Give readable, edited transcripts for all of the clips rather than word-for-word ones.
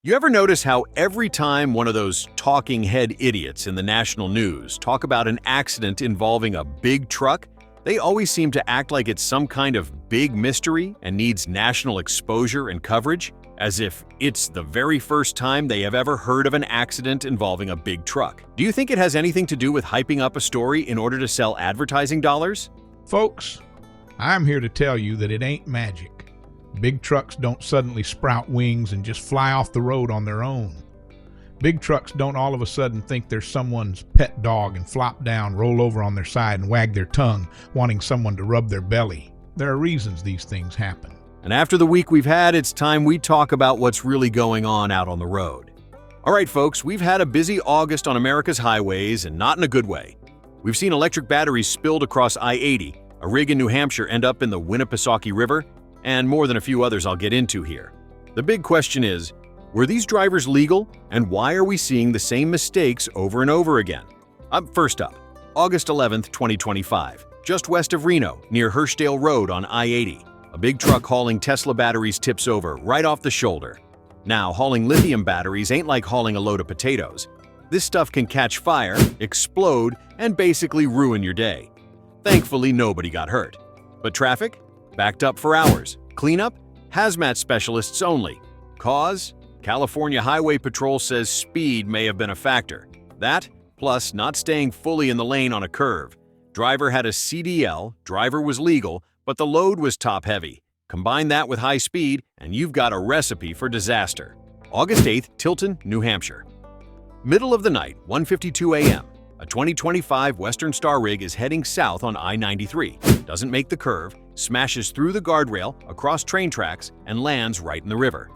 You ever notice how every time one of those talking head idiots in the national news talk about an accident involving a big truck, they always seem to act like it's some kind of big mystery and needs national exposure and coverage, as if it's the very first time they have ever heard of an accident involving a big truck. Do you think it has anything to do with hyping up a story in order to sell advertising dollars? Folks, I'm here to tell you that it ain't magic. Big trucks don't suddenly sprout wings and just fly off the road on their own. Big trucks don't all of a sudden think they're someone's pet dog and flop down, roll over on their side and wag their tongue, wanting someone to rub their belly. There are reasons these things happen. And after the week we've had, it's time we talk about what's really going on out on the road. All right, folks, we've had a busy August on America's highways, and not in a good way. We've seen electric batteries spilled across I-80, a rig in New Hampshire end up in the Winnipesaukee River, and more than a few others I'll get into here. The big question is, were these drivers legal, and why are we seeing the same mistakes over and over again? First up, August 11th, 2025, just west of Reno, near Hirschdale Road on I-80. A big truck hauling Tesla batteries tips over right off the shoulder. Now, hauling lithium batteries ain't like hauling a load of potatoes. This stuff can catch fire, explode, and basically ruin your day. Thankfully, nobody got hurt. But traffic? Backed up for hours. Cleanup? Hazmat specialists only. Cause? California Highway Patrol says speed may have been a factor. That, plus not staying fully in the lane on a curve. Driver had a CDL, driver was legal, but the load was top-heavy. Combine that with high speed, and you've got a recipe for disaster. August 8th, Tilton, New Hampshire. Middle of the night, 1:52 a.m. A 2025 Western Star rig is heading south on I-93, doesn't make the curve, smashes through the guardrail, across train tracks, and lands right in the river.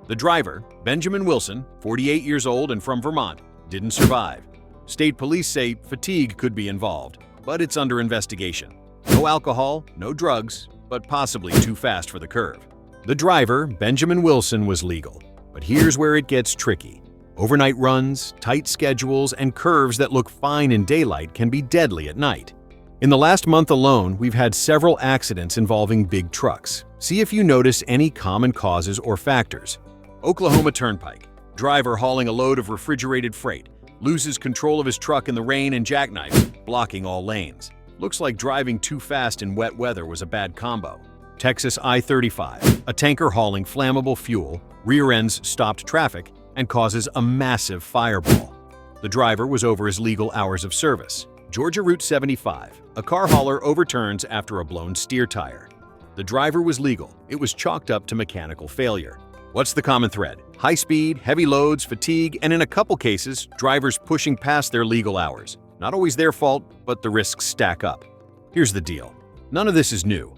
The driver, Benjamin Wilson, 48 years old and from Vermont, didn't survive. State police say fatigue could be involved, but it's under investigation. No alcohol, no drugs, but possibly too fast for the curve. The driver, Benjamin Wilson, was legal, but here's where it gets tricky. Overnight runs, tight schedules, and curves that look fine in daylight can be deadly at night. In the last month alone, we've had several accidents involving big trucks. See if you notice any common causes or factors. Oklahoma Turnpike. Driver hauling a load of refrigerated freight. Loses control of his truck in the rain and jackknifes, blocking all lanes. Looks like driving too fast in wet weather was a bad combo. Texas I-35. A tanker hauling flammable fuel, rear ends stopped traffic, and causes a massive fireball. The driver was over his legal hours of service. Georgia Route 75. A car hauler overturns after a blown steer tire. The driver was legal. It was chalked up to mechanical failure. What's the common thread? High speed, heavy loads, fatigue, and in a couple cases, drivers pushing past their legal hours. Not always their fault, but the risks stack up. Here's the deal. None of this is new.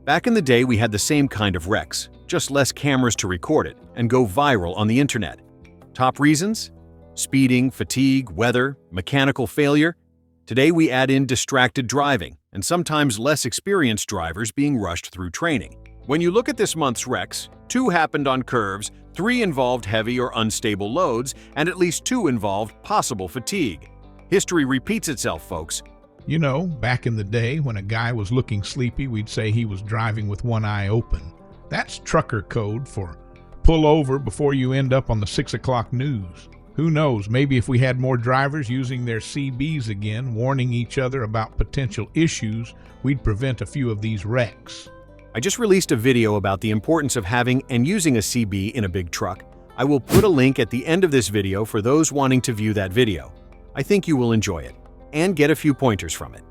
Back in the day, we had the same kind of wrecks, just less cameras to record it and go viral on the internet. Top reasons? Speeding, fatigue, weather, mechanical failure. Today we add in distracted driving and sometimes less experienced drivers being rushed through training. When you look at this month's wrecks, 2 happened on curves, 3 involved heavy or unstable loads, and at least 2 involved possible fatigue. History repeats itself, folks. You know, back in the day when a guy was looking sleepy, we'd say he was driving with one eye open. That's trucker code for pull over before you end up on the 6 o'clock news. Who knows, maybe if we had more drivers using their CBs again, warning each other about potential issues, we'd prevent a few of these wrecks. I just released a video about the importance of having and using a CB in a big truck. I will put a link at the end of this video for those wanting to view that video. I think you will enjoy it and get a few pointers from it.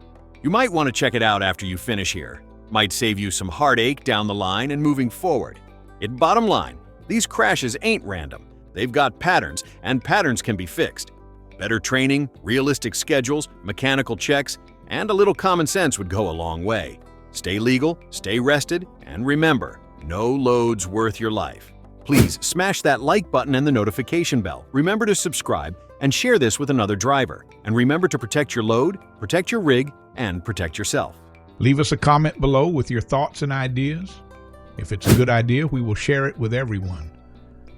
You might want to check it out after you finish here. Might save you some heartache down the line and moving forward. Bottom line, these crashes ain't random. They've got patterns, and patterns can be fixed. Better training, realistic schedules, mechanical checks, and a little common sense would go a long way. Stay legal, stay rested, and remember, no load's worth your life. Please smash that like button and the notification bell. Remember to subscribe and share this with another driver. And remember to protect your load, protect your rig, and protect yourself. Leave us a comment below with your thoughts and ideas. If it's a good idea, we will share it with everyone.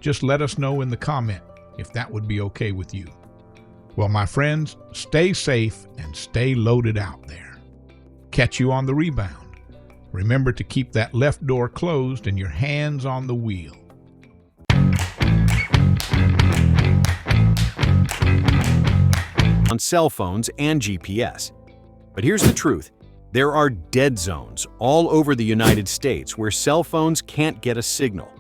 Just let us know in the comment if that would be okay with you. Well, my friends, stay safe and stay loaded out there. Catch you on the rebound. Remember to keep that left door closed and your hands on the wheel. cell phones and GPS. But here's the truth. There are dead zones all over the United States where cell phones can't get a signal.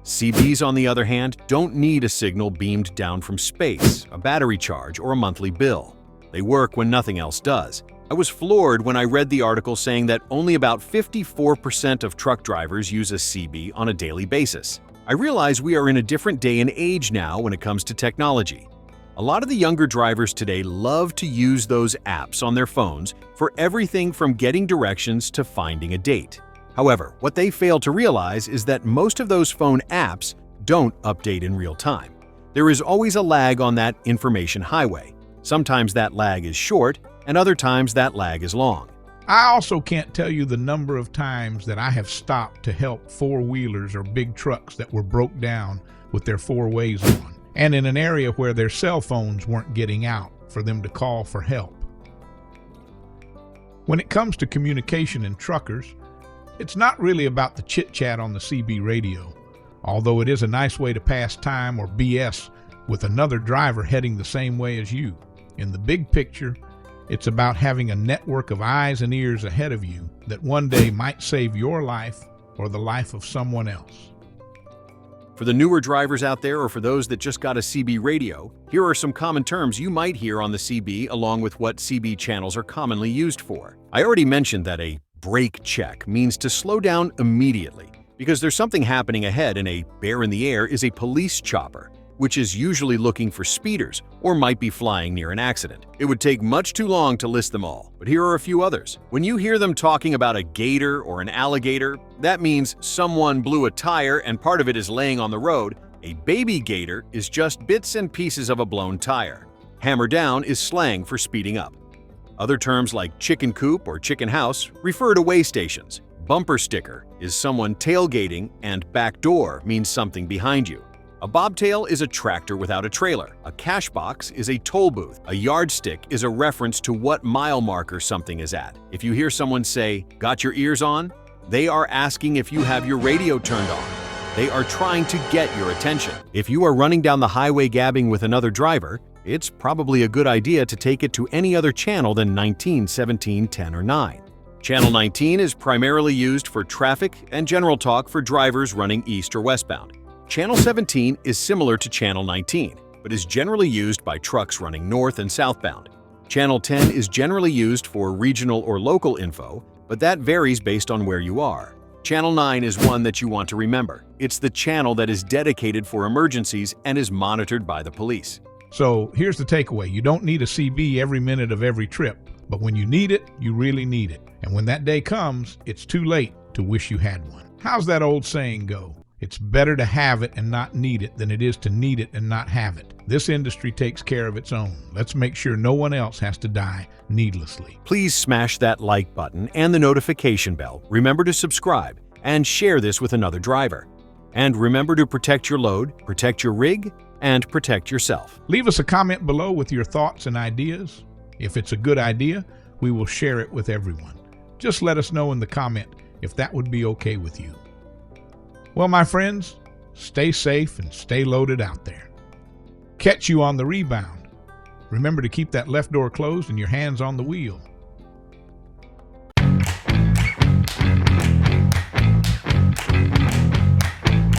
CBs, on the other hand, don't need a signal beamed down from space, a battery charge, or a monthly bill. They work when nothing else does. I was floored when I read the article saying that only about 54% of truck drivers use a CB on a daily basis. I realize we are in a different day and age now when it comes to technology. A lot of the younger drivers today love to use those apps on their phones for everything from getting directions to finding a date. However, what they fail to realize is that most of those phone apps don't update in real time. There is always a lag on that information highway. Sometimes that lag is short, and other times that lag is long. I also can't tell you the number of times that I have stopped to help four-wheelers or big trucks that were broke down with their four ways on, and in an area where their cell phones weren't getting out for them to call for help. When it comes to communication in truckers, it's not really about the chit-chat on the CB radio, although it is a nice way to pass time or BS with another driver heading the same way as you. In the big picture, it's about having a network of eyes and ears ahead of you that one day might save your life or the life of someone else. For the newer drivers out there, or for those that just got a CB radio, here are some common terms you might hear on the CB along with what CB channels are commonly used for. I already mentioned that a brake check means to slow down immediately because there's something happening ahead, and a bear in the air is a police chopper, which is usually looking for speeders or might be flying near an accident. It would take much too long to list them all, but here are a few others. When you hear them talking about a gator or an alligator, that means someone blew a tire and part of it is laying on the road. A baby gator is just bits and pieces of a blown tire. Hammer down is slang for speeding up. Other terms like chicken coop or chicken house refer to way stations. Bumper sticker is someone tailgating, and back door means something behind you. A bobtail is a tractor without a trailer. A cash box is a toll booth. A yardstick is a reference to what mile marker something is at. If you hear someone say, "Got your ears on?" they are asking if you have your radio turned on. They are trying to get your attention. If you are running down the highway gabbing with another driver, it's probably a good idea to take it to any other channel than 19, 17, 10, or 9. Channel 19 is primarily used for traffic and general talk for drivers running east or westbound. Channel 17 is similar to Channel 19, but is generally used by trucks running north and southbound. Channel 10 is generally used for regional or local info, but that varies based on where you are. Channel 9 is one that you want to remember. It's the channel that is dedicated for emergencies and is monitored by the police. So here's the takeaway. You don't need a CB every minute of every trip, but when you need it, you really need it. And when that day comes, it's too late to wish you had one. How's that old saying go? It's better to have it and not need it than it is to need it and not have it. This industry takes care of its own. Let's make sure no one else has to die needlessly. Please smash that like button and the notification bell. Remember to subscribe and share this with another driver. And remember to protect your load, protect your rig, and protect yourself. Leave us a comment below with your thoughts and ideas. If it's a good idea, we will share it with everyone. Just let us know in the comment if that would be okay with you. Well, my friends, stay safe and stay loaded out there. Catch you on the rebound. Remember to keep that left door closed and your hands on the wheel.